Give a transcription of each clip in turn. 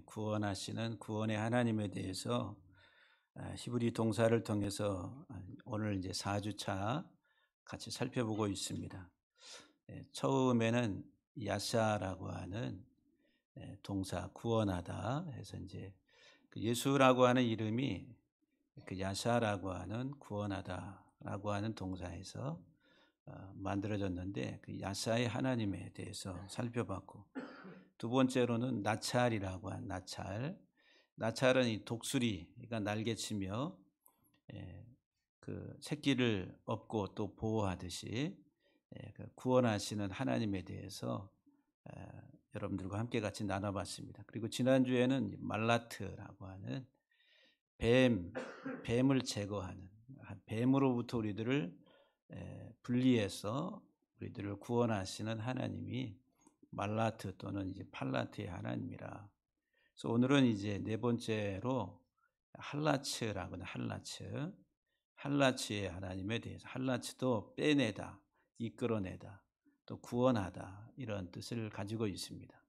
구원하시는 구원의 하나님에 대해서 히브리 동사를 통해서 오늘 이제 4주차 같이 살펴보고 있습니다. 처음에는 야샤라고 하는 동사 구원하다 해서 이제 그 예수라고 하는 이름이 그 야샤라고 하는 구원하다라고 하는 동사에서 만들어졌는데 그 야샤의 하나님에 대해서 살펴봤고, 두 번째로는 나찰이라고 한 나찰은 이 독수리가 날개치며 그 새끼를 업고 또 보호하듯이 그 구원하시는 하나님에 대해서 여러분들과 함께 같이 나눠봤습니다. 그리고 지난주에는 말라트라고 하는 뱀을 제거하는, 뱀으로부터 우리들을 분리해서 우리들을 구원하시는 하나님이 말라트 또는 이제 팔라트의 하나님이라. 그래서 오늘은 이제 네 번째로 할라츠라고 하는 할라츠의 하나님에 대해서, 할라츠도 빼내다, 이끌어내다, 또 구원하다 이런 뜻을 가지고 있습니다.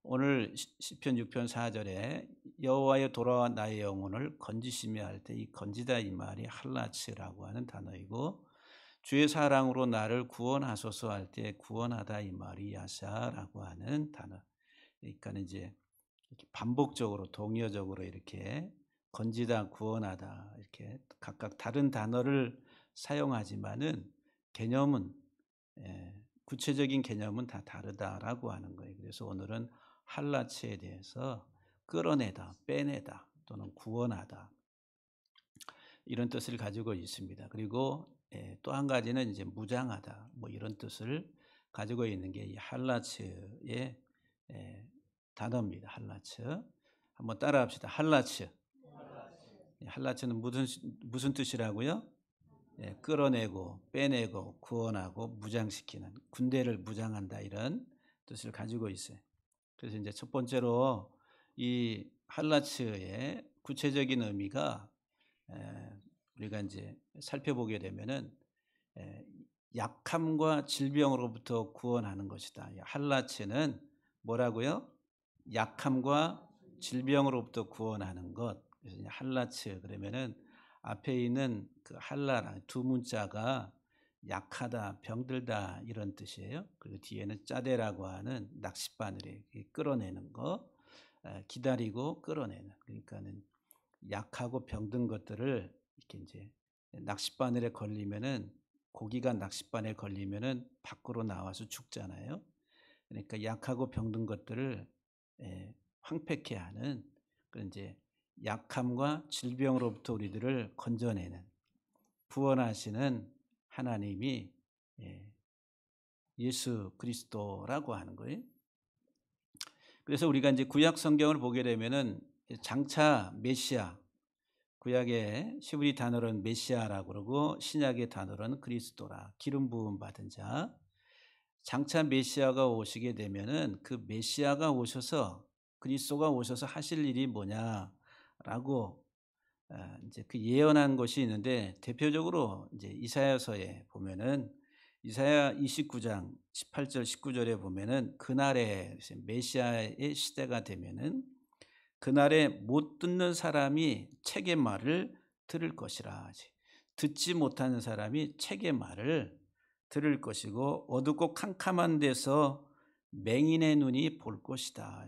오늘 시편 6편 4절에 여호와여 돌아와 나의 영혼을 건지시며 할 때 이 건지다 이 말이 할라츠라고 하는 단어이고, 주의 사랑으로 나를 구원하소서 할 때 구원하다 이 말이 야샤라고 하는 단어. 그러니까 이제 이렇게 반복적으로 동의어적으로 이렇게 건지다, 구원하다 이렇게 각각 다른 단어를 사용하지만은 개념은 구체적인 개념은 다 다르다라고 하는 거예요. 그래서 오늘은 할라츠에 대해서 끌어내다, 빼내다 또는 구원하다 이런 뜻을 가지고 있습니다. 그리고 또 한 가지는 이제 무장하다 뭐 이런 뜻을 가지고 있는 게 이 할라츠의 단어입니다. 할라츠. 한번 따라합시다. 할라츠. 할라츠는 무슨 뜻이라고요? 끌어내고 빼내고 구원하고 무장시키는, 군대를 무장한다 이런 뜻을 가지고 있어요. 그래서 이제 첫 번째로 이 할라츠의 구체적인 의미가 우리가 이제 살펴보게 되면은 약함과 질병으로부터 구원하는 것이다. 할라츠는 뭐라고요? 약함과 질병으로부터 구원하는 것. 그래서 할라츠 그러면은 앞에 있는 그 할라라 두 문자가 약하다, 병들다 이런 뜻이에요. 그리고 뒤에는 짜대라고 하는 낚싯바늘에 끌어내는 거, 기다리고 끌어내는. 그러니까는 약하고 병든 것들을 이렇게 이제 낚싯바늘에 걸리면은, 고기가 낚싯바늘에 걸리면은 밖으로 나와서 죽잖아요. 그러니까 약하고 병든 것들을 황폐케 하는 그런 이제 약함과 질병으로부터 우리들을 건져내는, 구원하시는 하나님이 예수 그리스도라고 하는 거예요. 그래서 우리가 이제 구약 성경을 보게 되면은 장차 메시아, 구약의 히브리 단어로는 메시아라고 그러고 신약의 단어로는 그리스도라, 기름 부음 받은 자. 장차 메시아가 오시게 되면은 그 메시아가 오셔서, 그리스도가 오셔서 하실 일이 뭐냐라고 이제 그 예언한 것이 있는데, 대표적으로 이제 이사야서에 보면은 이사야 29장 18절 19절에 보면은 그날에 메시아의 시대가 되면은 그날에 못 듣는 사람이 책의 말을 들을 것이라. 듣지 못하는 사람이 책의 말을 들을 것이고 어둡고 캄캄한 데서 맹인의 눈이 볼 것이다.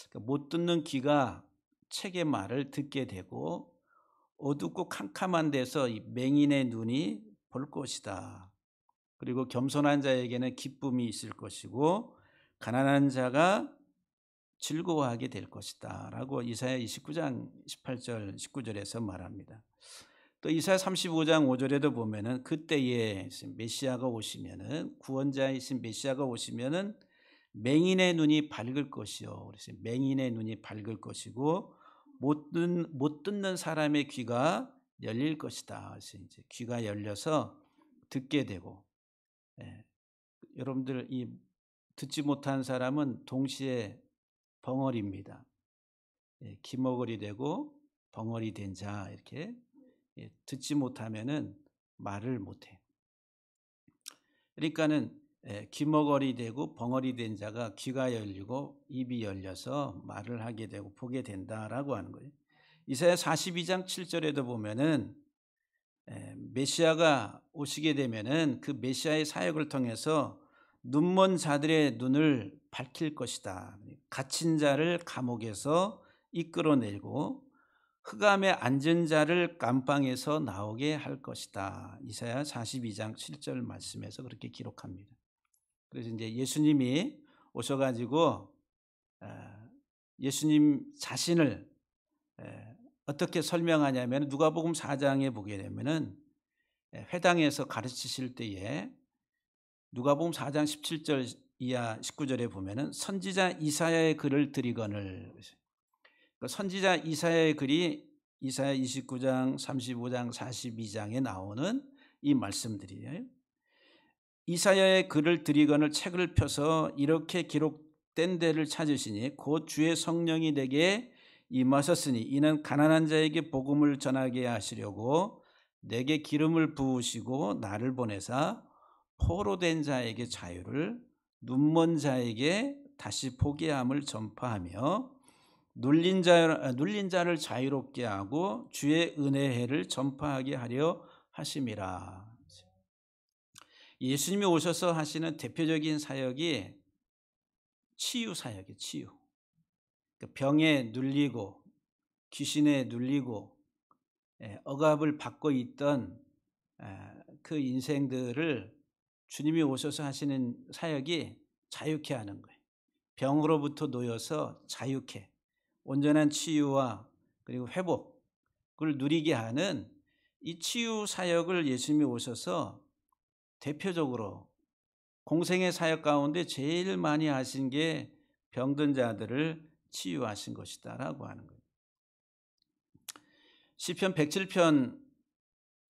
그러니까 못 듣는 귀가 책의 말을 듣게 되고 어둡고 캄캄한 데서 이 맹인의 눈이 볼 것이다. 그리고 겸손한 자에게는 기쁨이 있을 것이고 가난한 자가 즐거워하게 될 것이다 라고 이사야 29장 18절 19절에서 말합니다. 또 이사야 35장 5절에도 보면은 그때에 메시아가 오시면은, 구원자이신 메시아가 오시면은 맹인의 눈이 밝을 것이요. 그래서 맹인의 눈이 밝을 것이고 못 듣는 사람의 귀가 열릴 것이다. 그래서 이제 귀가 열려서 듣게 되고, 여러분들 이 듣지 못한 사람은 동시에 벙어리입니다. 기머거리 되고 벙어리 된 자, 이렇게 듣지 못하면은 말을 못해. 그러니까는 귀머거리 되고 벙어리 된 자가 귀가 열리고 입이 열려서 말을 하게 되고 보게 된다라고 하는 거예요. 이사야 42장 7절에도 보면은 메시아가 오시게 되면은 그 메시아의 사역을 통해서 눈먼 자들의 눈을 밝힐 것이다. 갇힌 자를 감옥에서 이끌어내고 흑암에 앉은 자를 감방에서 나오게 할 것이다. 이사야 42장 7절 말씀에서 그렇게 기록합니다. 그래서 이제 예수님이 오셔가지고 예수님 자신을 어떻게 설명하냐면 누가복음 4장에 보게 되면은 회당에서 가르치실 때에 누가복음 4장 17절 이하 19절에 보면은 선지자 이사야의 글을 드리거늘, 선지자 이사야의 글이 이사야 29장, 35장, 42장에 나오는 이 말씀들이에요. 이사야의 글을 드리거늘 책을 펴서 이렇게 기록된 데를 찾으시니 곧 주의 성령이 내게 임하셨으니 이는 가난한 자에게 복음을 전하게 하시려고 내게 기름을 부으시고 나를 보내사 포로된 자에게 자유를, 눈먼 자에게 다시 보게 함을 전파하며 눌린 자를 자유롭게 하고 주의 은혜의 해를 전파하게 하려 하심이라. 예수님이 오셔서 하시는 대표적인 사역이 치유 사역이에요. 치유. 병에 눌리고 귀신에 눌리고 억압을 받고 있던 그 인생들을 주님이 오셔서 하시는 사역이 자유케 하는 거예요. 병으로부터 놓여서 자유케, 온전한 치유와 그리고 회복을 누리게 하는 이 치유 사역을 예수님이 오셔서 대표적으로 공생의 사역 가운데 제일 많이 하신 게 병든 자들을 치유하신 것이다라고 하는 거예요. 시편 107편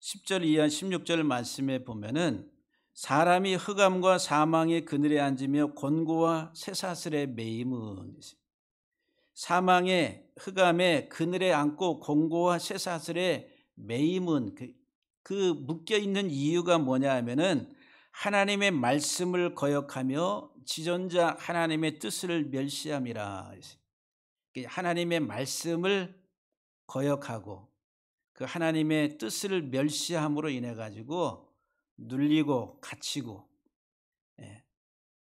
10절 이하 16절 말씀에 보면은 사람이 흑암과 사망의 그늘에 앉으며 곤고와 쇠사슬에 매임은, 사망의 흑암의 그늘에 앉고 곤고와 쇠사슬에 매임은 그 묶여 있는 이유가 뭐냐 하면은 하나님의 말씀을 거역하며 지존자 하나님의 뜻을 멸시함이라. 하나님의 말씀을 거역하고 그 하나님의 뜻을 멸시함으로 인해 가지고 눌리고 갇히고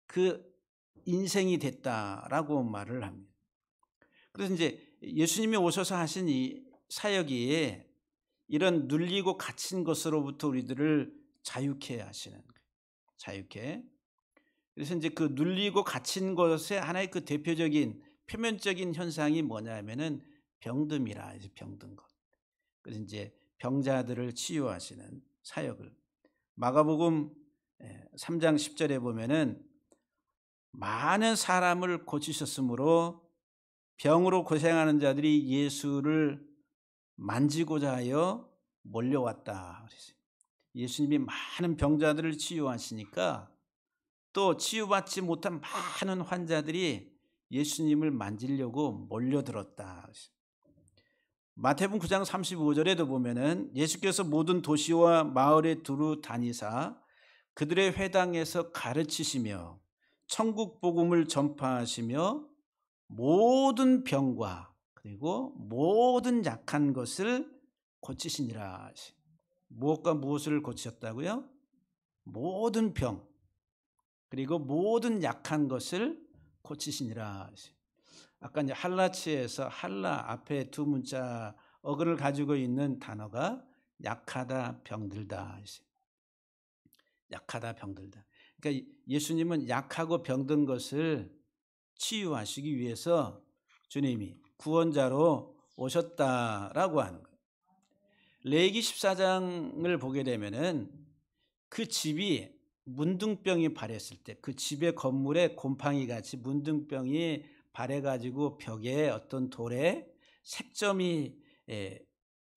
그 인생이 됐다라고 말을 합니다. 그래서 이제 예수님이 오셔서 하신 이 사역이 이런 눌리고 갇힌 것으로부터 우리들을 자유케 하시는 거예요. 자유케. 그래서 이제 그 눌리고 갇힌 것의 하나의 그 대표적인 표면적인 현상이 뭐냐면은 병듦이라, 병든 것. 그래서 이제 병자들을 치유하시는 사역을 마가복음 3장 10절에 보면은 많은 사람을 고치셨으므로 병으로 고생하는 자들이 예수를 만지고자 하여 몰려왔다. 예수님이 많은 병자들을 치유하시니까 또 치유받지 못한 많은 환자들이 예수님을 만지려고 몰려들었다. 마태복음 9장 35절에도 보면은 예수께서 모든 도시와 마을에 두루 다니사 그들의 회당에서 가르치시며 천국 복음을 전파하시며 모든 병과 그리고 모든 약한 것을 고치시니라. 무엇과 무엇을 고치셨다고요? 모든 병 그리고 모든 약한 것을 고치시니라. 아까 이제 할라치에서 할라 앞에 두 문자 어근을 가지고 있는 단어가 약하다, 병들다. 약하다, 병들다. 그러니까 예수님은 약하고 병든 것을 치유하시기 위해서 주님이 구원자로 오셨다라고 하는 거예요. 레위기 14장을 보게 되면은 그 집이 문둥병이 발했을 때 그 집의 건물에 곰팡이 같이 문둥병이 발해가지고 벽에 어떤 돌에 색점이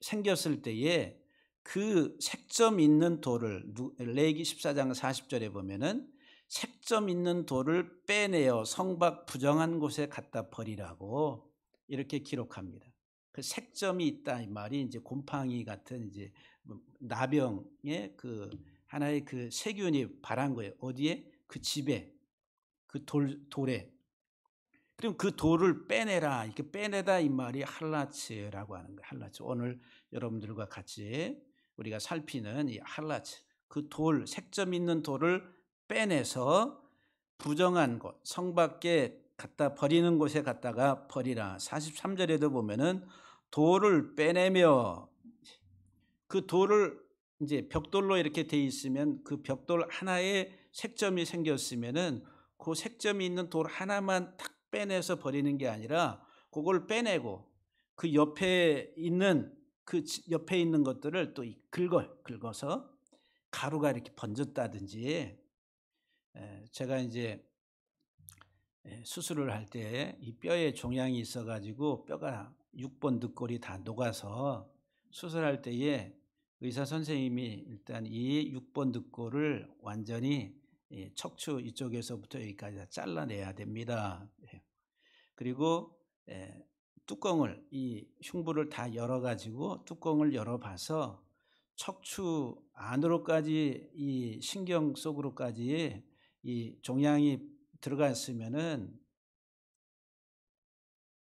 생겼을 때에 그 색점 있는 돌을 레위기 14장 40절에 보면은 색점 있는 돌을 빼내어 성 밖 부정한 곳에 갖다 버리라고 이렇게 기록합니다. 그 색점이 있다 이 말이 이제 곰팡이 같은 이제 나병의 그 하나의 그 세균이 발한 거예요. 어디에? 그 집에 그 돌에. 그럼 그 돌을 빼내라. 이렇게 빼내다 이 말이 할라츠라고 하는 거예요. 할라츠. 오늘 여러분들과 같이 우리가 살피는 이 할라츠. 그 돌, 색점 있는 돌을 빼내서 부정한 곳, 성 밖에 갖다 버리는 곳에 갖다가 버리라. 43절에도 보면은 돌을 빼내며, 그 돌을 이제 벽돌로 이렇게 돼 있으면 그 벽돌 하나에 색점이 생겼으면은 그 색점이 있는 돌 하나만 탁 빼내서 버리는 게 아니라 그걸 빼내고 그 옆에 있는 것들을 또 긁어서 가루가 이렇게 번졌다든지. 제가 이제 수술을 할 때 이 뼈에 종양이 있어가지고 뼈가 6번 늑골이 다 녹아서 수술할 때에 의사 선생님이 일단 이 6번 늑골을 완전히 척추 이쪽에서부터 여기까지 다 잘라내야 됩니다. 그리고 뚜껑을, 이 흉부를 다 열어가지고 뚜껑을 열어봐서 척추 안으로까지, 이 신경 속으로까지 이 종양이 들어갔으면은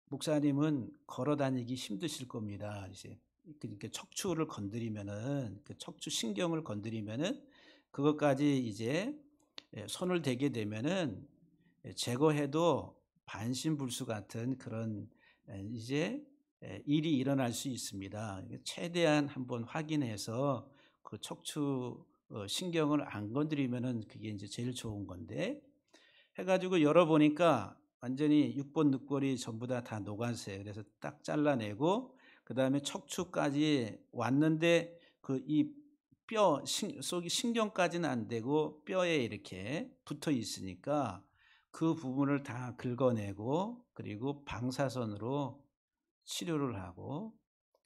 목사님은 걸어 다니기 힘드실 겁니다. 이제 그러니까 척추를 건드리면은, 그 척추 신경을 건드리면은 그것까지 이제 손을 대게 되면은 제거해도 반신불수 같은 그런 이제 일이 일어날 수 있습니다. 최대한 한번 확인해서 그 척추 신경을 안 건드리면은 그게 이제 제일 좋은 건데, 해가지고 열어보니까 완전히 6번 늑골이 전부 다 녹았어요. 그래서 딱 잘라내고 그 다음에 척추까지 왔는데 그 이 뼈 속이 신경까지는 안 되고 뼈에 이렇게 붙어 있으니까 그 부분을 다 긁어내고 그리고 방사선으로 치료를 하고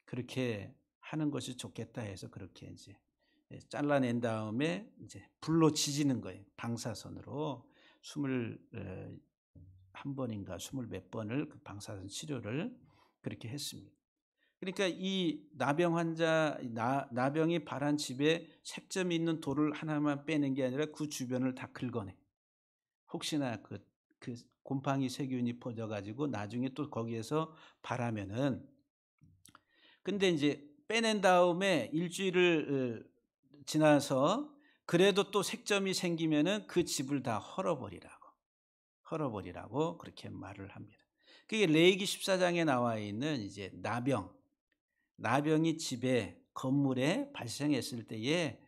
그렇게 하는 것이 좋겠다 해서 그렇게 이제 잘라낸 다음에 이제 불로 지지는 거예요. 방사선으로 21번인가 20몇 번을 그 방사선 치료를 그렇게 했습니다. 그러니까 이 나병 환자, 나병이 발한 집에 색점이 있는 돌을 하나만 빼는 게 아니라 그 주변을 다 긁어내. 혹시나 그 곰팡이 세균이 퍼져가지고 나중에 또 거기에서 발하면은. 근데 이제 빼낸 다음에 일주일을 지나서 그래도 또 색점이 생기면은 그 집을 다 헐어버리라고 그렇게 말을 합니다. 그게 레위기 14장에 나와 있는 이제 나병이 집에, 건물에 발생했을 때에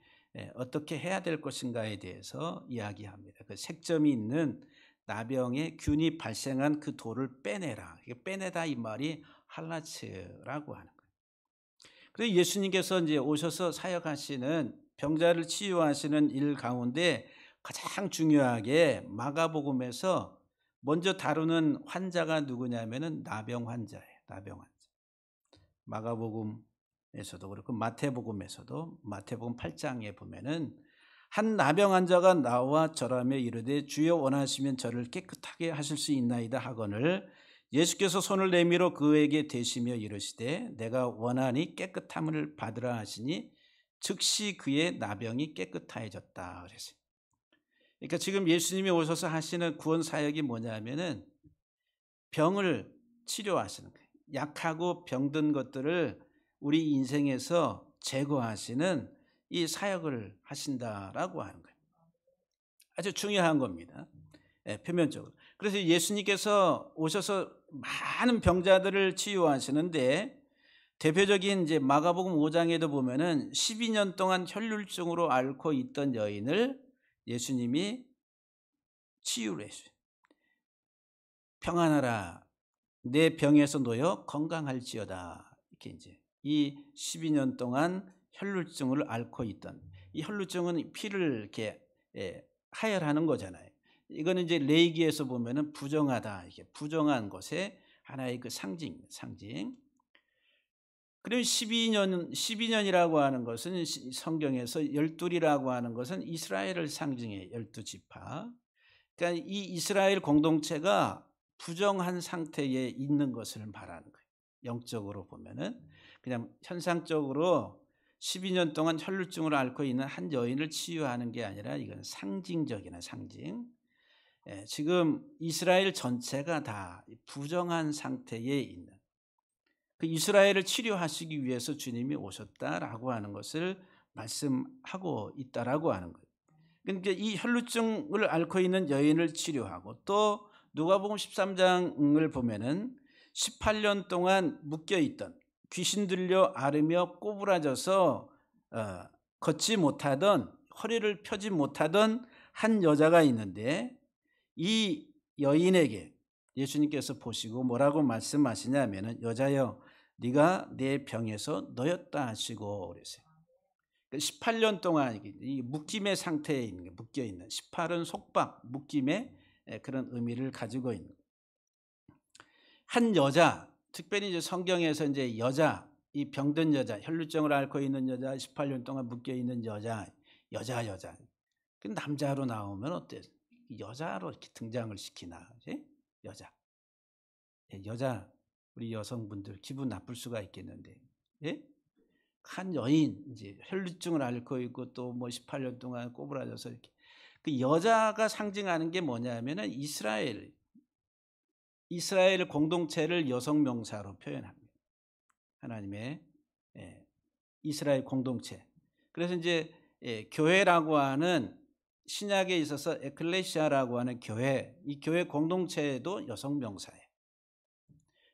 어떻게 해야 될 것인가에 대해서 이야기합니다. 그 색점이 있는 나병의 균이 발생한 그 돌을 빼내라. 빼내다 이 말이 할라츠라고 하는 거예요. 그래서 예수님께서 이제 오셔서 사역하시는, 병자를 치유하시는 일 가운데 가장 중요하게 마가복음에서 먼저 다루는 환자가 누구냐면은 나병 환자예요. 나병 환자. 마가복음에서도 그렇고 마태복음에서도, 마태복음 8장에 보면은 한 나병 환자가 나와 절하며 이르되 주여 원하시면 저를 깨끗하게 하실 수 있나이다 하거늘 예수께서 손을 내밀어 그에게 대시며 이르시되 내가 원하니 깨끗함을 받으라 하시니 즉시 그의 나병이 깨끗해졌다 그랬어요. 그러니까 지금 예수님이 오셔서 하시는 구원 사역이 뭐냐면은 병을 치료하시는 거예요. 약하고 병든 것들을 우리 인생에서 제거하시는 이 사역을 하신다라고 하는 거예요. 아주 중요한 겁니다. 표면적으로. 그래서 예수님께서 오셔서 많은 병자들을 치유하시는데 대표적인 이제 마가복음 5장에도 보면은 12년 동안 혈류증으로 앓고 있던 여인을 예수님이 치유를 했어요. 평안하라, 내 병에서 놓여 건강할지어다. 이렇게 이제 이 12년 동안 혈류증을 앓고 있던, 이 혈류증은 피를 이렇게 하혈하는 거잖아요. 이거는 이제 레위기에서 보면은 부정하다, 이게 부정한 것의 하나의 그 상징. 그리고 12년이라고 하는 것은 성경에서 열둘이라고 하는 것은 이스라엘을 상징해요. 12지파. 그러니까 이 이스라엘 공동체가 부정한 상태에 있는 것을 말하는 거예요. 영적으로 보면은 그냥 현상적으로 12년 동안 혈루증을 앓고 있는 한 여인을 치유하는 게 아니라 이건 상징적이나 상징. 지금 이스라엘 전체가 다 부정한 상태에 있는 그 이스라엘을 치료하시기 위해서 주님이 오셨다라고 하는 것을 말씀하고 있다라고 하는 거예요. 그러니까 이 혈루증을 앓고 있는 여인을 치료하고 또 누가복음 13장을 보면은 18년 동안 묶여 있던 귀신 들려 앓으며 꼬부라져서 걷지 못하던 허리를 펴지 못하던 한 여자가 있는데 이 여인에게 예수님께서 보시고 뭐라고 말씀하시냐면은 여자여 네가 내 병에서 너였다 하시고 그랬어요. 18년 동안 이 묶임의 상태에 있는 게 묶여 있는 18은 속박, 묶임의 그런 의미를 가지고 있는 한 여자, 특별히 이제 성경에서 이제 여자, 이 병든 여자, 혈루증을 앓고 있는 여자, 18년 동안 묶여 있는 여자. 그 남자로 나오면 어때? 여자로 이렇게 등장을 시키나, 그치? 여자. 여자, 우리 여성분들 기분 나쁠 수가 있겠는데, 예? 한 여인, 이제 혈루증을 앓고 있고 또 뭐 18년 동안 꼬부라져서 이렇게. 그 여자가 상징하는 게 뭐냐면은 이스라엘 공동체를 여성 명사로 표현합니다. 하나님의 이스라엘 공동체. 그래서 이제 교회라고 하는 신약에 있어서 에클레시아라고 하는 교회, 이 교회 공동체도 여성 명사예요.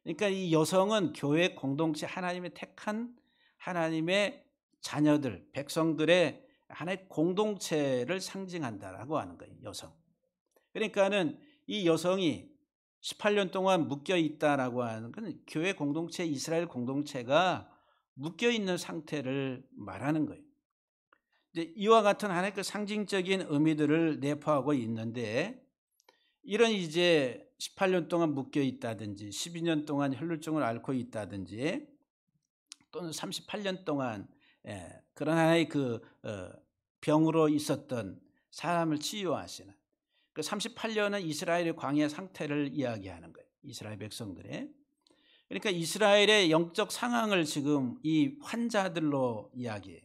그러니까 이 여성은 교회 공동체, 하나님의 택한 하나님의 자녀들, 백성들의 하나의 공동체를 상징한다라고 하는 거예요. 여성. 그러니까는 이 여성이 18년 동안 묶여 있다라고 하는 건 교회 공동체, 이스라엘 공동체가 묶여 있는 상태를 말하는 거예요. 이제 이와 같은 하나의 그 상징적인 의미들을 내포하고 있는데 이런 이제 18년 동안 묶여 있다든지 12년 동안 혈루증을 앓고 있다든지 또는 38년 동안 그런 하나의 그 병으로 있었던 사람을 치유하시는 그 38년은 이스라엘의 광야 상태를 이야기하는 거예요. 이스라엘 백성들의. 그러니까 이스라엘의 영적 상황을 지금 이 환자들로 이야기해요.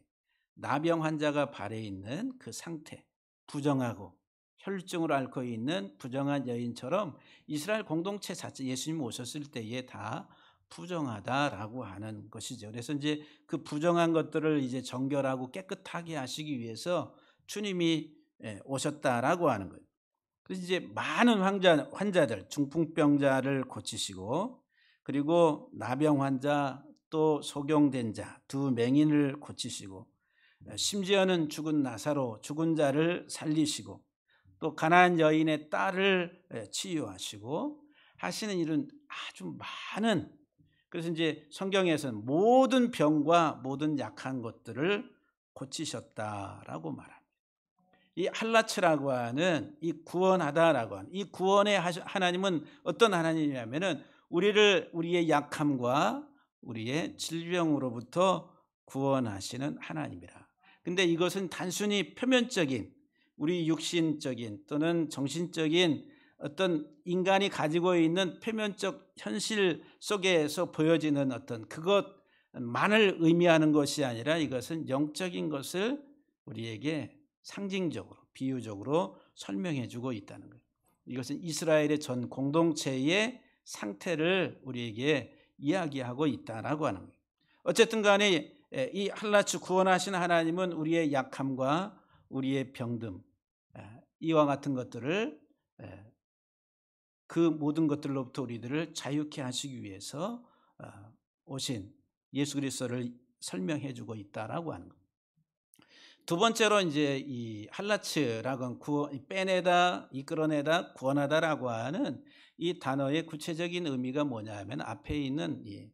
나병 환자가 발해 있는 그 상태, 부정하고 혈증을 앓고 있는 부정한 여인처럼 이스라엘 공동체 자체 예수님 오셨을 때에 다 부정하다라고 하는 것이죠. 그래서 이제 그 부정한 것들을 이제 정결하고 깨끗하게 하시기 위해서 주님이 오셨다라고 하는 거예요. 그래서 이제 많은 환자들, 중풍병자를 고치시고 그리고 나병 환자 또 소경된 자 두 맹인을 고치시고 심지어는 죽은 나사로 죽은 자를 살리시고 또 가나안 여인의 딸을 치유하시고 하시는 일은 아주 많은 그래서 이제 성경에서는 모든 병과 모든 약한 것들을 고치셨다라고 말합니다. 이 할라츠라고 하는 이 구원하다라고 하는 이 구원의 하나님은 어떤 하나님이냐면은 우리의 약함과 우리의 질병으로부터 구원하시는 하나님이라. 근데 이것은 단순히 표면적인 우리 육신적인 또는 정신적인 어떤 인간이 가지고 있는 표면적 현실 속에서 보여지는 어떤 그것만을 의미하는 것이 아니라 이것은 영적인 것을 우리에게 상징적으로 비유적으로 설명해 주고 있다는 거예요. 이것은 이스라엘의 전 공동체의 상태를 우리에게 이야기하고 있다라고 하는 거예요. 어쨌든 간에 이 할라츠 구원하신 하나님은 우리의 약함과 우리의 병듦 이와 같은 것들을 그 모든 것들로부터 우리들을 자유케 하시기 위해서 오신 예수 그리스도를 설명해 주고 있다라고 하는 거예요. 두 번째로 이제 이 할라츠라고 빼내다, 이끌어내다, 구원하다라고 하는 이 단어의 구체적인 의미가 뭐냐면 앞에 있는 이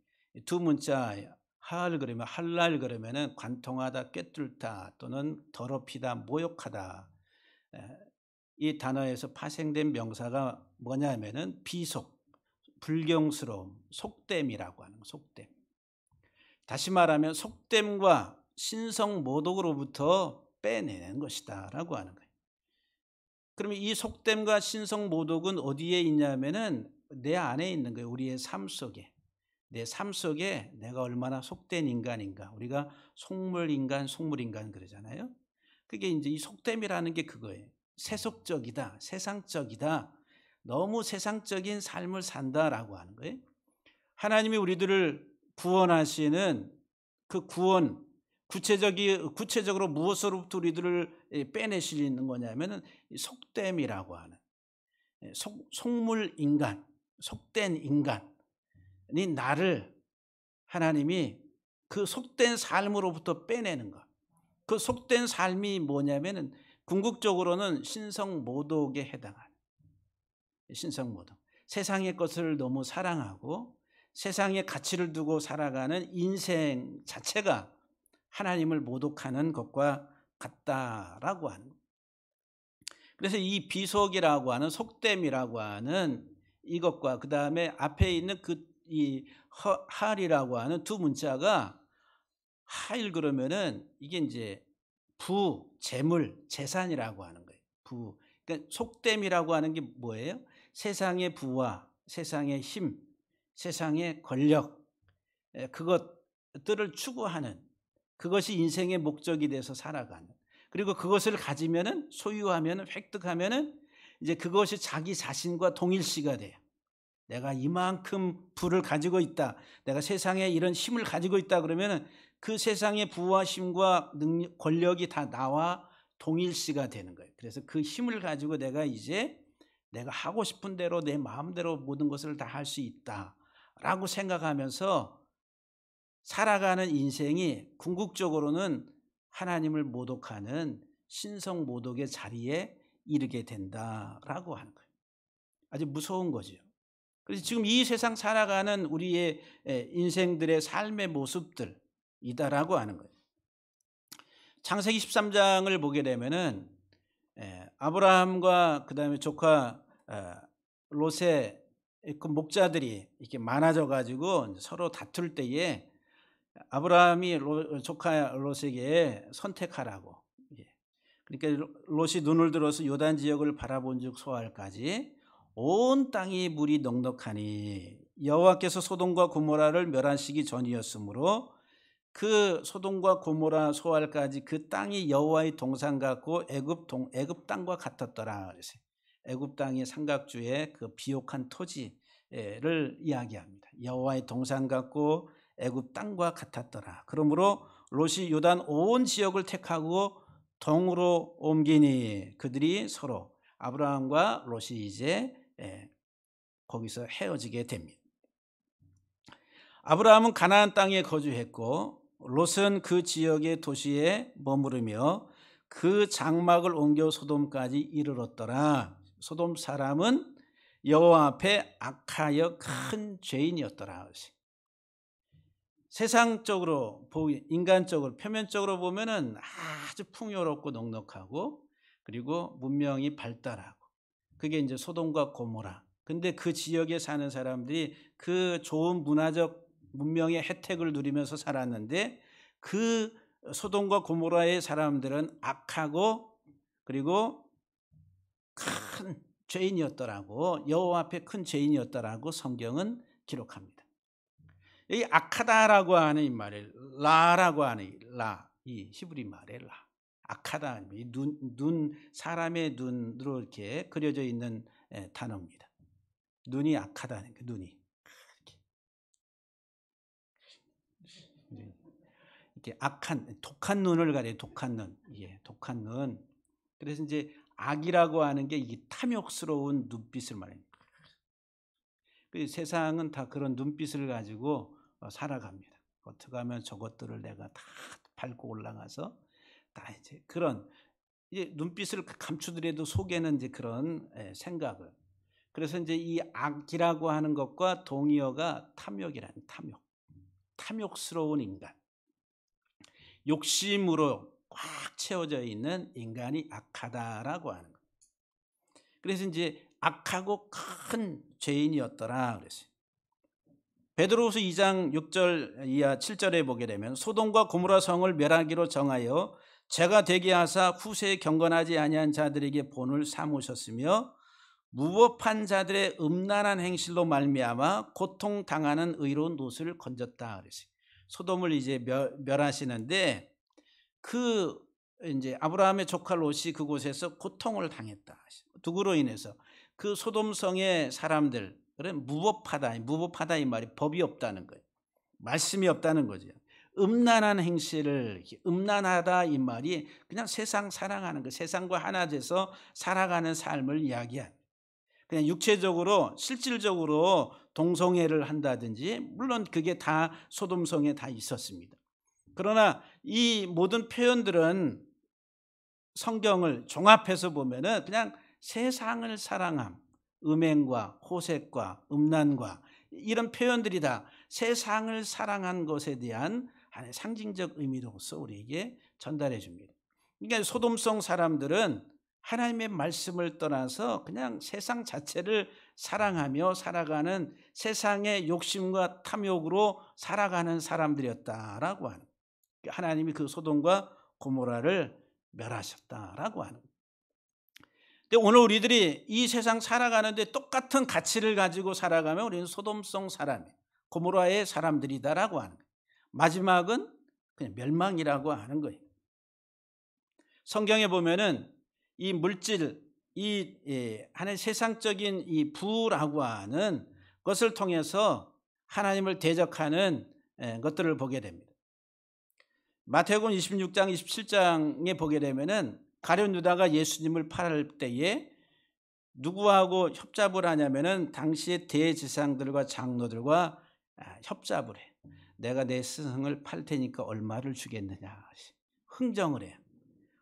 두 문자 할 그러면 할랄 그러면은 관통하다, 꿰뚫다 또는 더럽히다, 모욕하다. 이 단어에서 파생된 명사가 뭐냐면은 비속, 불경스러움, 속됨이라고 하는 속됨. 다시 말하면 속됨과 신성 모독으로부터 빼내는 것이다라고 하는 거예요. 그러면 이 속됨과 신성 모독은 어디에 있냐면은 내 안에 있는 거예요. 우리의 삶 속에. 내 삶 속에 내가 얼마나 속된 인간인가. 우리가 속물인간, 속물인간 그러잖아요. 그게 이제 이 속됨이라는 게 그거예요. 세속적이다, 세상적이다, 너무 세상적인 삶을 산다라고 하는 거예요. 하나님이 우리들을 구원하시는 그 구원, 구체적으로 무엇으로부터 우리들을 빼내시는 거냐면은 속됨이라고 하는, 속물 인간, 속된 인간이 나를 하나님이 그 속된 삶으로부터 빼내는 것. 그 속된 삶이 뭐냐면은 궁극적으로는 신성모독에 해당하는, 신성모독. 세상의 것을 너무 사랑하고 세상의 가치를 두고 살아가는 인생 자체가 하나님을 모독하는 것과 같다라고 하는 거예요. 그래서 이 비속이라고 하는, 속됨이라고 하는 이것과 그 다음에 앞에 있는 이 할이라고 하는 두 문자가, 하일 그러면은 이게 이제 부, 재물, 재산이라고 하는 거예요. 부. 그러니까 속됨이라고 하는 게 뭐예요? 세상의 부와 세상의 힘, 세상의 권력, 그것들을 추구하는, 그것이 인생의 목적이 돼서 살아가는, 그리고 그것을 가지면은, 소유하면은, 획득하면은 이제 그것이 자기 자신과 동일시가 돼요. 내가 이만큼 부를 가지고 있다, 내가 세상에 이런 힘을 가지고 있다 그러면은 그 세상의 부와 힘과 능력, 권력이 다 나와 동일시가 되는 거예요. 그래서 그 힘을 가지고 내가 이제 내가 하고 싶은 대로 내 마음대로 모든 것을 다 할 수 있다라고 생각하면서 살아가는 인생이 궁극적으로는 하나님을 모독하는 신성모독의 자리에 이르게 된다라고 하는 거예요. 아주 무서운 거죠. 그래서 지금 이 세상 살아가는 우리의 인생들의 삶의 모습들이다라고 하는 거예요. 창세기 13장을 보게 되면은 아브라함과 그 다음에 조카 롯의 그 목자들이 이렇게 많아져 가지고 서로 다툴 때에 아브라함이 조카 롯에게 선택하라고. 그러니까 롯이 눈을 들어서 요단 지역을 바라본즉 소알까지 온 땅이 물이 넉넉하니 여호와께서 소돔과 고모라를 멸하시기 전이었으므로 그 소돔과 고모라 소알까지 그 땅이 여호와의 동산 같고 애굽 땅과 같았더라. 그래서 애굽 땅이 삼각주의 그 비옥한 토지를 이야기합니다. 여호와의 동산 같고 애굽 땅과 같았더라. 그러므로 롯이 요단 온 지역을 택하고 동으로 옮기니 그들이 서로, 아브라함과 롯이 이제 거기서 헤어지게 됩니다. 아브라함은 가나안 땅에 거주했고 롯은 그 지역의 도시에 머무르며 그 장막을 옮겨 소돔까지 이르렀더라. 소돔 사람은 여호와 앞에 악하여 큰 죄인이었더라. 세상적으로, 인간적으로, 표면적으로 보면은 아주 풍요롭고 넉넉하고 그리고 문명이 발달하고, 그게 이제 소돔과 고모라. 근데 그 지역에 사는 사람들이 그 좋은 문화적 문명의 혜택을 누리면서 살았는데 그 소돔과 고모라의 사람들은 악하고 그리고 큰 죄인이었더라고, 여호와 앞에 큰 죄인이었더라고 성경은 기록합니다. 이 악하다라고 하는 이 말을 라라고 하는 이 히브리 말의 라, 악하다, 눈 사람의 눈으로 이렇게 그려져 있는 단어입니다. 눈이 악하다는 게, 눈이 이렇게 악한, 독한 눈을 가려요. 독한 눈, 독한 눈. 그래서 이제 악이라고 하는 게 이게 탐욕스러운 눈빛을 말합니다. 세상은 다 그런 눈빛을 가지고 살아갑니다. 어떻게 하면 저것들을 내가 다 밟고 올라가서 다 이제 그런 이제 눈빛을 감추더라도 속에는 이제 그런 생각을. 그래서 이제 이 악이라고 하는 것과 동의어가 탐욕이라는, 탐욕스러운 인간, 욕심으로 꽉 채워져 있는 인간이 악하다라고 하는 것. 그래서 이제 악하고 큰 죄인이었더라 그랬어요. 베드로후서 2장 6절 이하 7절에 보게 되면 소돔과 고모라 성을 멸하기로 정하여 죄가 되게 하사 후세에 경건하지 아니한 자들에게 본을 삼으셨으며 무법한 자들의 음란한 행실로 말미암아 고통당하는 의로운 롯을 건졌다 그랬어요. 소돔을 이제 멸하시는데 그 이제 아브라함의 조카 롯이 그곳에서 고통을 당했다. 누구로 인해서? 그 소돔성의 사람들은 무법하다 이 말이 법이 없다는 거예요. 말씀이 없다는 거죠. 음란한 행실을, 음란하다 이 말이 그냥 세상 사랑하는 거, 세상과 하나 돼서 살아가는 삶을 이야기한, 그냥 육체적으로 실질적으로 동성애를 한다든지, 물론 그게 다 소돔성에 다 있었습니다. 그러나 이 모든 표현들은 성경을 종합해서 보면은 그냥 세상을 사랑함, 음행과 호색과 음란과 이런 표현들이 다 세상을 사랑한 것에 대한 하나의 상징적 의미로서 우리에게 전달해 줍니다. 그러니까 소돔성 사람들은 하나님의 말씀을 떠나서 그냥 세상 자체를 사랑하며 살아가는, 세상의 욕심과 탐욕으로 살아가는 사람들이었다라고 하는, 하나님이 그 소돔과 고모라를 멸하셨다라고 하는 거예요. 근데 오늘 우리들이 이 세상 살아가는데 똑같은 가치를 가지고 살아가면 우리는 소돔성 사람이에요. 고모라의 사람들이다라고 하는 거예요. 마지막은 그냥 멸망이라고 하는 거예요. 성경에 보면은 이 물질, 이 하나의 세상적인 이 부라고 하는 것을 통해서 하나님을 대적하는 것들을 보게 됩니다. 마태복음 26장 27장에 보게 되면은 가룟 유다가 예수님을 팔을 때에 누구하고 협잡을 하냐면은 당시의 대제사장들과 장로들과 협잡을 해. 내가 내 스승을 팔 테니까 얼마를 주겠느냐. 흥정을 해요.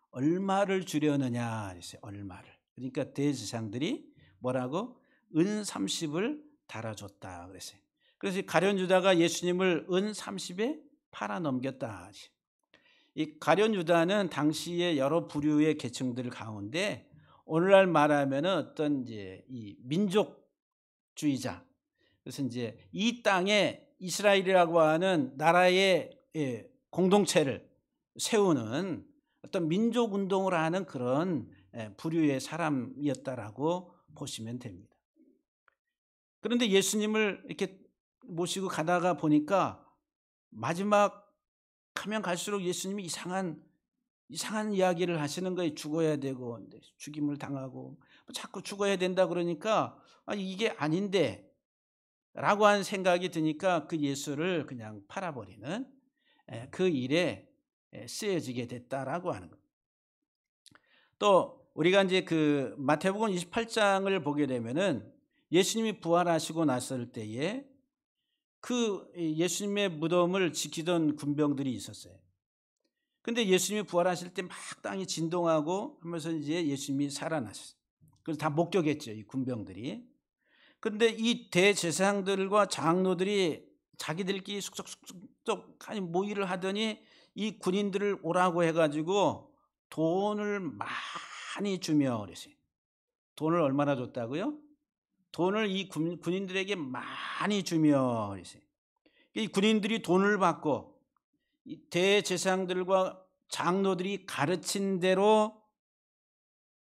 얼마를 주려느냐 그랬어요. 얼마를. 그러니까 대제사장들이 뭐라고? 은 30을 달아줬다 그랬어요. 그래서 가룟 유다가 예수님을 은 30에 팔아 넘겼다. 이 가룟 유다는 당시의 여러 부류의 계층들 가운데 오늘날 말하면 어떤 이제 이 민족주의자, 그래서 이제 이 땅에 이스라엘이라고 하는 나라의 공동체를 세우는 어떤 민족 운동을 하는 그런 부류의 사람이었다라고 보시면 됩니다. 그런데 예수님을 이렇게 모시고 가다가 보니까 마지막 가면 갈수록 예수님이 이상한 이야기를 하시는 거예요. 죽어야 되고 죽임을 당하고 자꾸 죽어야 된다 그러니까 이게 아닌데 라고 하는 생각이 드니까 그 예수를 그냥 팔아버리는 그 일에 쓰여지게 됐다라고 하는 거예요. 또 우리가 이제 그 마태복음 28장을 보게 되면은 예수님이 부활하시고 났을 때에 그 예수님의 무덤을 지키던 군병들이 있었어요. 근데 예수님이 부활하실 때 막 땅이 진동하고 하면서 이제 예수님이 살아나셨어요. 그래서 다 목격했죠, 이 군병들이. 근데 이 대제사장들과 장로들이 자기들끼리 숙적숙적 모의를 하더니 이 군인들을 오라고 해가지고 돈을 많이 주며 그랬어요. 돈을 얼마나 줬다고요? 돈을 이 군인들에게 많이 주며 그랬어요. 이 군인들이 돈을 받고 이 대제사장들과 장로들이 가르친 대로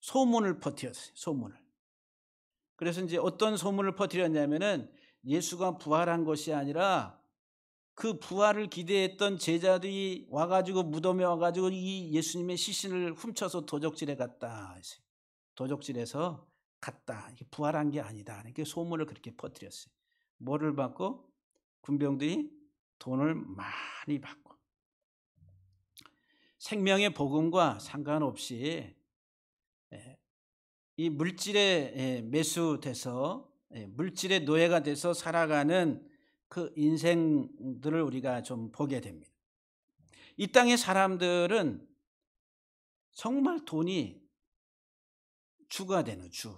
소문을 퍼뜨렸어요. 소문을. 그래서 이제 어떤 소문을 퍼뜨렸냐면은 예수가 부활한 것이 아니라 그 부활을 기대했던 제자들이 와가지고 무덤에 와가지고 이 예수님의 시신을 훔쳐서 도적질해 갔다. 도적질해서 갔다. 이게 부활한 게 아니다. 이렇게 소문을 그렇게 퍼뜨렸어요. 뭐를 받고? 군병들이 돈을 많이 받고. 생명의 복음과 상관없이 이 물질에 매수돼서 물질의 노예가 돼서 살아가는 그 인생들을 우리가 좀 보게 됩니다. 이 땅의 사람들은 정말 돈이 주가 되는 주,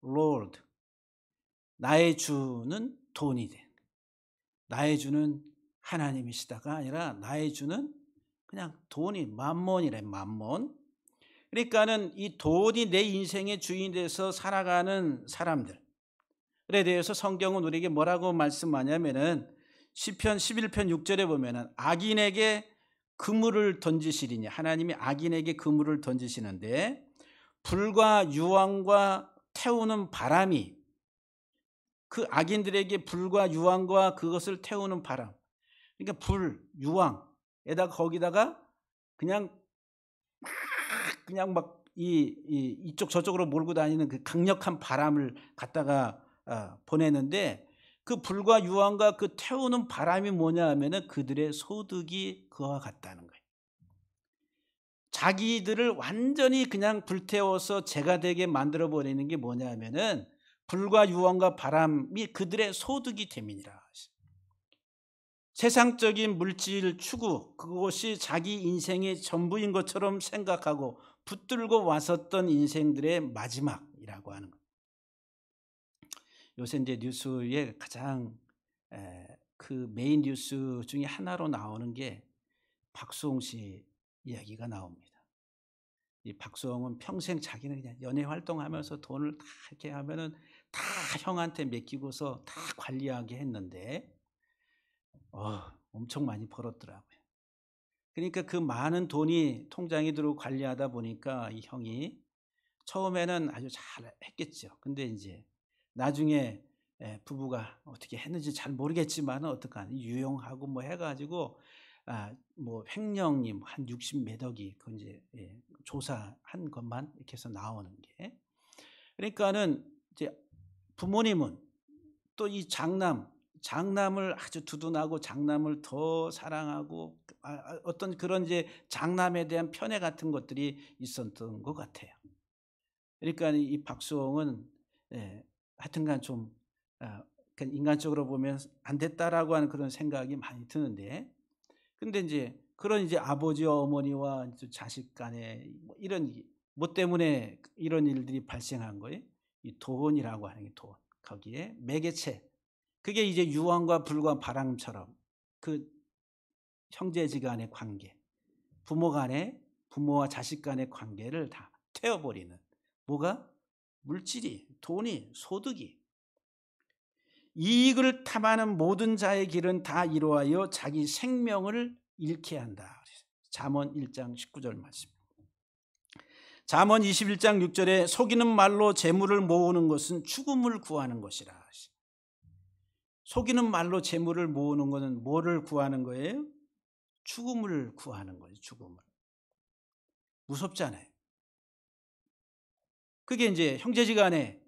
Lord. 나의 주는 돈이 돼. 나의 주는 하나님이시다가 아니라 나의 주는 그냥 돈이 만몬이래, 만몬. 그러니까는 이 돈이 내 인생의 주인이 돼서 살아가는 사람들에 대해서 성경은 우리에게 뭐라고 말씀하냐면은 시편 11편 6절에 보면은 악인에게 그물을 던지시리니, 하나님이 악인에게 그물을 던지시는데 불과 유황과 태우는 바람이, 그 악인들에게 불과 유황과 그것을 태우는 바람, 그러니까 불, 유황에다가 거기다가 그냥 막 이쪽 저쪽으로 몰고 다니는 그 강력한 바람을 갖다가 보내는데, 그 불과 유황과 그 태우는 바람이 뭐냐 하면은 그들의 소득이 그와 같다는 거예요. 자기들을 완전히 그냥 불태워서 재가 되게 만들어 버리는 게 뭐냐 하면은 불과 유황과 바람이 그들의 소득이 됨이니라. 세상적인 물질 추구, 그것이 자기 인생의 전부인 것처럼 생각하고 붙들고 왔었던 인생들의 마지막이라고 하는 거예요. 요새 이제 뉴스에 가장 그 메인 뉴스 중에 하나로 나오는 게 박수홍 씨 이야기가 나옵니다. 이 박수홍은 평생 자기는 그냥 연예 활동하면서 돈을 다 이렇게 하면은 다 형한테 맡기고서 다 관리하게 했는데 엄청 많이 벌었더라고요. 그러니까 그 많은 돈이 통장에 들어오고 관리하다 보니까 이 형이 처음에는 아주 잘 했겠죠. 근데 이제 나중에 부부가 어떻게 했는지 잘 모르겠지만 어떡하니 유용하고 뭐 해가지고 뭐 횡령이 한 60몇 억이 그 이제 조사한 것만 이렇게 해서 나오는 게, 그러니까는 이제 부모님은 또 이 장남을 아주 두둔하고 장남을 더 사랑하고 어떤 그런 이제 장남에 대한 편애 같은 것들이 있었던 것 같아요. 그러니까 이 박수홍은 하여튼간 좀 인간적으로 보면 안 됐다라고 하는 그런 생각이 많이 드는데, 근데 이제 그런 이제 아버지와 어머니와 자식 간에 이런 뭐 때문에 이런 일들이 발생한 거예요? 이 돈이라고 하는 게 돈. 거기에 매개체. 그게 이제 유황과 불과 바람처럼 그 형제지간의 관계, 부모와 자식 간의 관계를 다 태워버리는, 뭐가? 물질이, 돈이, 소득이. 이익을 탐하는 모든 자의 길은 다 이루하여 자기 생명을 잃게 한다. 잠언 1장 19절 말씀. 잠언 21장 6절에 속이는 말로 재물을 모으는 것은 죽음을 구하는 것이라. 속이는 말로 재물을 모으는 것은 뭐를 구하는 거예요? 죽음을 구하는 거예요. 죽음을. 무섭잖아요. 그게 이제 형제지간에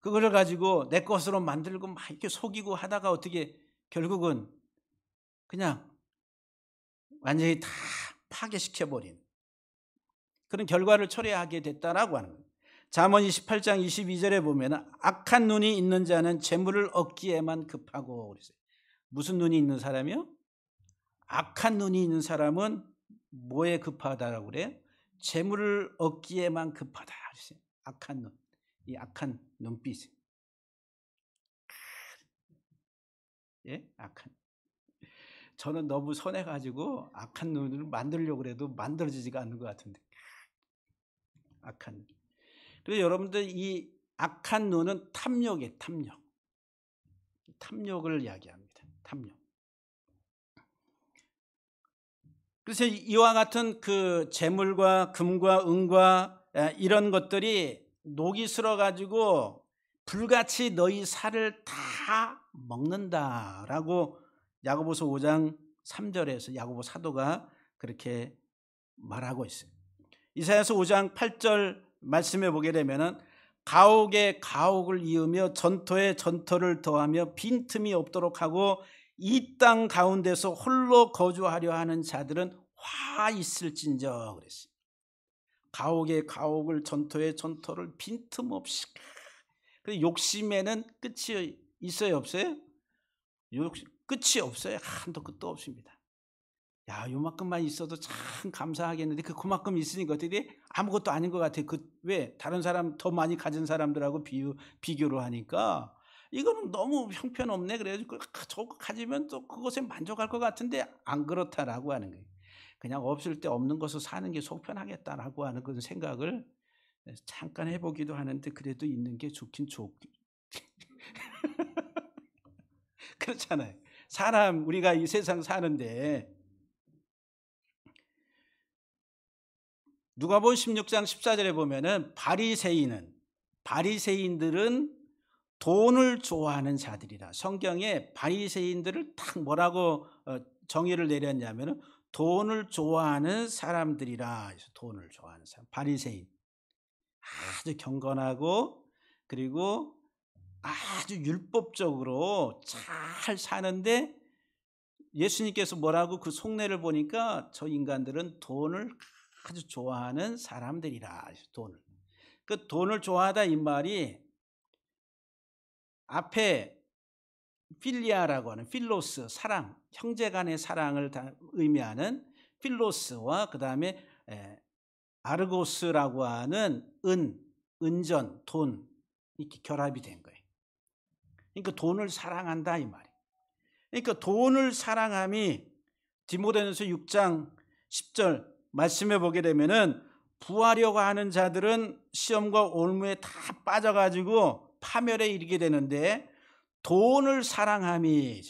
그거를 가지고 내 것으로 만들고 막 이렇게 속이고 하다가 어떻게 결국은 그냥 완전히 다 파괴시켜버린 그런 결과를 초래하게 됐다라고 하는 거예요. 잠언 28장 22절에 보면 악한 눈이 있는 자는 재물을 얻기에만 급하고 그랬어요. 무슨 눈이 있는 사람이요? 악한 눈이 있는 사람은 뭐에 급하다라고 그래요? 재물을 얻기에만 급하다 그랬어요. 악한 눈, 이 악한 눈빛. 악한. 저는 너무 선해가지고 악한 눈을 만들려고 해도 만들어지지가 않는 것 같은데. 악한 눈. 그래서 여러분들 이 악한 눈은 탐욕이에요. 탐욕을 이야기합니다. 탐욕. 그래서 이와 같은 그 재물과 금과 은과 이런 것들이 녹이 슬어가지고 불같이 너희 살을 다 먹는다라고 야고보서 5장 3절에서 야고보 사도가 그렇게 말하고 있어요. 이사야서 5장 8절 말씀해 보게 되면은 가옥에 가옥을 이으며 전토에 전토를 더하며 빈틈이 없도록 하고 이 땅 가운데서 홀로 거주하려 하는 자들은 화 있을진저 그랬어요. 가옥에 가옥을 전토에 전토를 빈틈없이. 욕심에는 끝이 있어요 없어요? 끝이 없어요. 한도 끝도 없습니다. 야, 요만큼만 있어도 참 감사하겠는데 그만큼 있으니까 어떻게 아무것도 아닌 것 같아요. 왜? 다른 사람 더 많이 가진 사람들하고 비교를 하니까 이거는 너무 형편없네. 그래가지고 저거 가지면 또 그것에 만족할 것 같은데 안 그렇다라고 하는 거예요. 그냥 없을 때 없는 것을 사는 게 속편하겠다라고 하는 그런 생각을 잠깐 해보기도 하는데 그래도 있는 게 좋긴 좋고 그렇잖아요. 우리가 이 세상 사는데 누가복음 16장 14절에 보면은 바리새인은 바리새인들은 돈을 좋아하는 자들이라. 성경에 바리새인들을 딱 뭐라고 정의를 내렸냐면은 돈을 좋아하는 사람들이라. 돈을 좋아하는 사람, 바리새인. 아주 경건하고 그리고 아주 율법적으로 잘 사는데 예수님께서 뭐라고 그 속내를 보니까 저 인간들은 돈을 아주 좋아하는 사람들이라. 돈을. 그 돈을 좋아하다 이 말이 앞에 필리아라고 하는 필로스, 사랑, 형제간의 사랑을 의미하는 필로스와 그 다음에 아르고스라고 하는 은전, 돈 이렇게 결합이 된 거예요. 그러니까 돈을 사랑한다 이 말이에요. 그러니까 돈을 사랑함이 디모데전서 6장 10절 말씀해 보게 되면은 부하려고 하는 자들은 시험과 올무에 다 빠져가지고 파멸에 이르게 되는데 돈을 사랑함이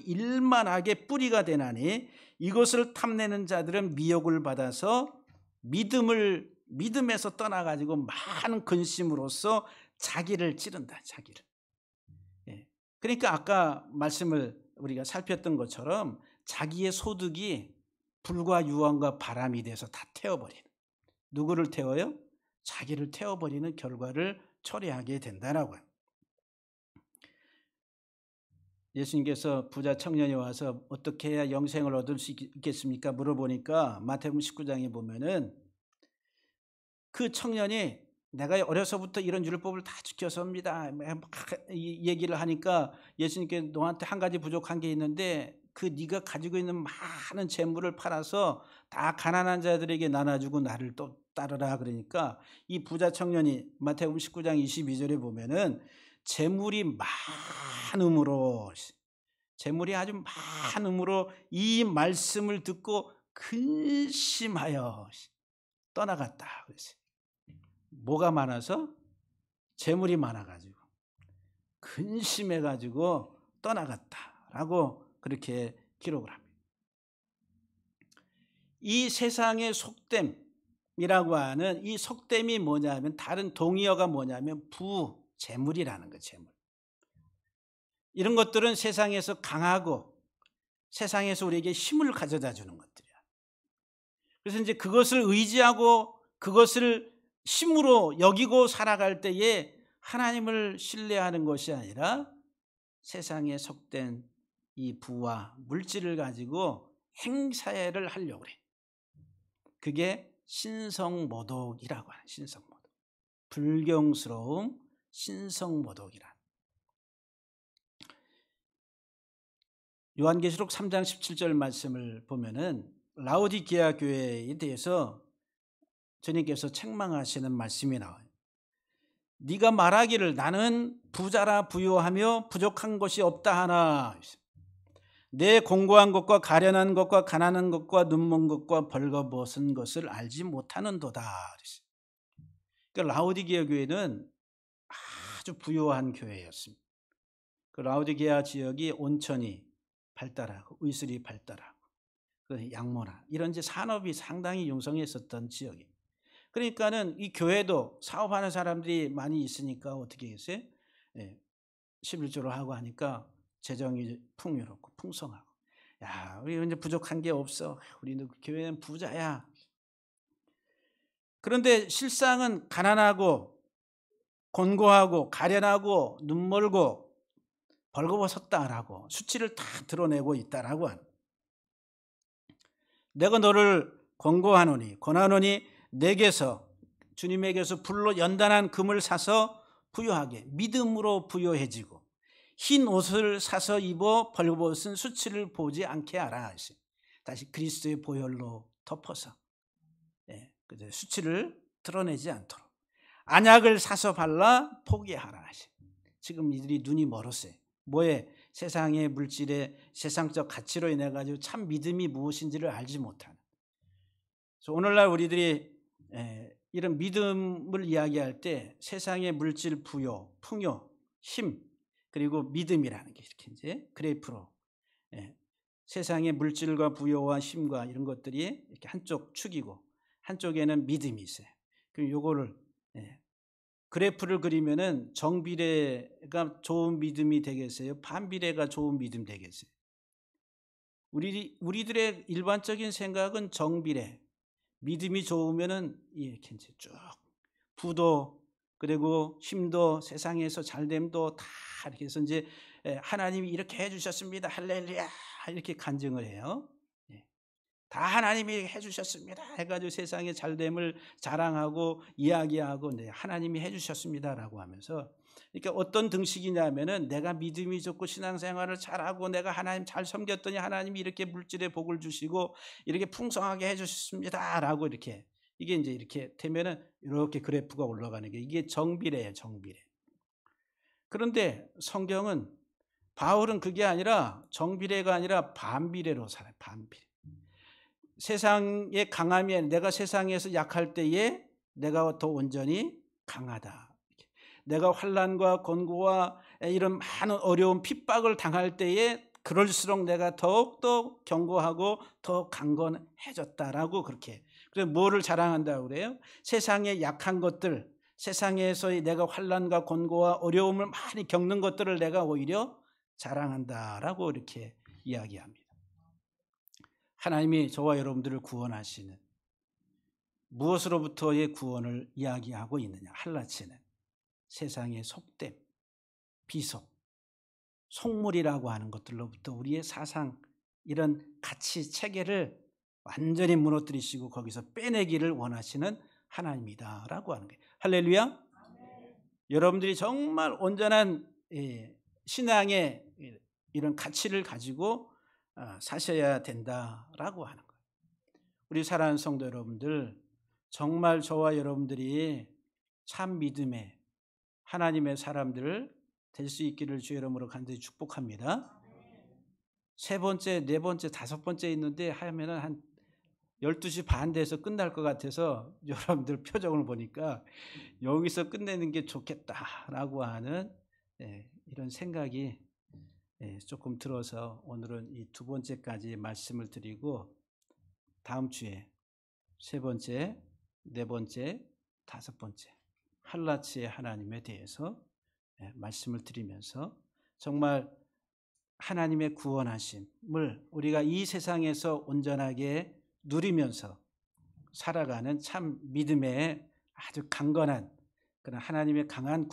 일만하게 뿌리가 되나니 이것을 탐내는 자들은 미혹을 받아서 믿음에서 떠나가지고 많은 근심으로써 자기를 찌른다. 자기를. 그러니까 아까 말씀을 우리가 살폈던 것처럼 자기의 소득이 불과 유황과 바람이 돼서 다 태워버리는, 누구를 태워요? 자기를 태워버리는 결과를 초래하게 된다라고요. 예수님께서 부자 청년이 와서 어떻게 해야 영생을 얻을 수 있겠습니까? 물어보니까 마태복음 19장에 보면은 그 청년이 내가 어려서부터 이런 율법을 다 지켰습니다. 이 얘기를 하니까 예수님께 너한테 한 가지 부족한 게 있는데 그 네가 가지고 있는 많은 재물을 팔아서 다 가난한 자들에게 나눠주고 나를 또 따르라. 그러니까 이 부자 청년이 마태복음 19장 22절에 보면은 재물이 아주 많음으로 이 말씀을 듣고 근심하여 떠나갔다. 그랬어요. 뭐가 많아서? 재물이 많아가지고 근심해가지고 떠나갔다라고 그렇게 기록을 합니다. 이 세상의 속됨이라고 하는 이 속됨이 뭐냐면 다른 동의어가 뭐냐면 재물이라는 거예요. 재물. 이런 것들은 세상에서 강하고 세상에서 우리에게 힘을 가져다 주는 것들이야. 그래서 이제 그것을 의지하고 그것을 힘으로 여기고 살아갈 때에 하나님을 신뢰하는 것이 아니라 세상에 속된 이 부와 물질을 가지고 행사를 하려고 그래. 그게 신성모독이라고 하는 신성모독. 불경스러움, 신성모독이라. 요한계시록 3장 17절 말씀을 보면은 라오디게아 교회에 대해서 주님께서 책망하시는 말씀이 나와요. 네가 말하기를 나는 부자라 부유하며 부족한 것이 없다 하나. 내 공고한 것과 가련한 것과 가난한 것과 눈먼 것과 벌거벗은 것을 알지 못하는도다. 그러니까 라오디게아 교회는 아주 부유한 교회였습니다. 그 라오디게아 지역이 온천이 발달하고 의술이 발달하고 양모나 이런 이제 산업이 상당히 융성했었던 지역이에요. 그러니까는 이 교회도 사업하는 사람들이 많이 있으니까 어떻게 했어요? 11조를 하고 하니까 재정이 풍요롭고 풍성하고, 야, 우리 이제 부족한 게 없어. 우리는 교회는 부자야. 그런데 실상은 가난하고 곤고하고 가련하고 눈멀고 벌거벗었다라고 수치를 다 드러내고 있다라고 하는. 내가 너를 권고하노니 권하노니 내게서 주님에게서 불로 연단한 금을 사서 부유하게 믿음으로 부유해지고 흰 옷을 사서 입어 벌거벗은 수치를 보지 않게 하라. 다시 그리스도의 보혈로 덮어서 수치를 드러내지 않도록 안약을 사서 발라 포기하라. 지금 이들이 눈이 멀었어요. 뭐에? 세상의 물질의 세상적 가치로 인해 가지고 참 믿음이 무엇인지를 알지 못하는. 그래서 오늘날 우리들이 이런 믿음을 이야기할 때 세상의 물질, 부요, 풍요, 힘 그리고 믿음이라는 게 이렇게 이제 그래프로 세상의 물질과 부요와 힘과 이런 것들이 이렇게 한쪽 축이고 한쪽에는 믿음이 있어요. 그럼 요거를 그래프를 그리면은 정비례가 좋은 믿음이 되겠어요? 반비례가 좋은 믿음 되겠어요? 우리들의 일반적인 생각은 정비례, 믿음이 좋으면은 이렇게 이제 쭉 부도 그리고 힘도 세상에서 잘됨도 다 이렇게 해서 이제 하나님이 이렇게 해주셨습니다. 할렐루야 이렇게 간증을 해요. 예. 다 하나님이 해주셨습니다. 해가지고 세상의 잘됨을 자랑하고 이야기하고 네, 하나님이 해주셨습니다라고 하면서 그러니까 어떤 등식이냐면은 내가 믿음이 좋고 신앙생활을 잘하고 내가 하나님 잘 섬겼더니 하나님이 이렇게 물질의 복을 주시고 이렇게 풍성하게 해주셨습니다라고 이렇게 이게 이제 이렇게 되면은 이렇게 그래프가 올라가는 게 이게 정비례예요, 정비례. 그런데 성경은 바울은 그게 아니라 정비례가 아니라 반비례로 살아요. 반비례. 세상의 강함이 아니라 내가 세상에서 약할 때에 내가 더 온전히 강하다. 내가 환난과 곤고와 이런 많은 어려운 핍박을 당할 때에 그럴수록 내가 더욱더 견고하고 더 강건해졌다라고 그렇게. 그래서 뭐를 자랑한다고 그래요? 세상의 약한 것들, 세상에서의 내가 환난과 곤고와 어려움을 많이 겪는 것들을 내가 오히려 자랑한다라고 이렇게 이야기합니다. 하나님이 저와 여러분들을 구원하시는 무엇으로부터의 구원을 이야기하고 있느냐? 할라치는 세상의 속됨, 비속, 속물이라고 하는 것들로부터 우리의 사상 이런 가치 체계를 완전히 무너뜨리시고 거기서 빼내기를 원하시는 하나님이다라고 하는 거예요. 할렐루야. 아멘. 여러분들이 정말 온전한 신앙의 이런 가치를 가지고 사셔야 된다라고 하는 거예요. 우리 사랑하는 성도 여러분들, 정말 저와 여러분들이 참 믿음의 하나님의 사람들 될 수 있기를 주의 이름으로 간절히 축복합니다. 세 번째, 네 번째, 다섯 번째 있는데 하면은 한 12시 반 돼서 끝날 것 같아서 여러분들 표정을 보니까 여기서 끝내는 게 좋겠다라고 하는 이런 생각이 조금 들어서 오늘은 이 두 번째까지 말씀을 드리고 다음 주에 세 번째, 네 번째, 다섯 번째 할라치의 하나님에 대해서 말씀을 드리면서 정말 하나님의 구원하심을 우리가 이 세상에서 온전하게 누리면서 살아가는 참 믿음의 아주 강건한 그런 하나님의 강한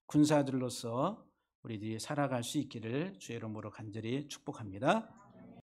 군사들로서 우리들이 살아갈 수 있기를 주의 이름으로 간절히 축복합니다.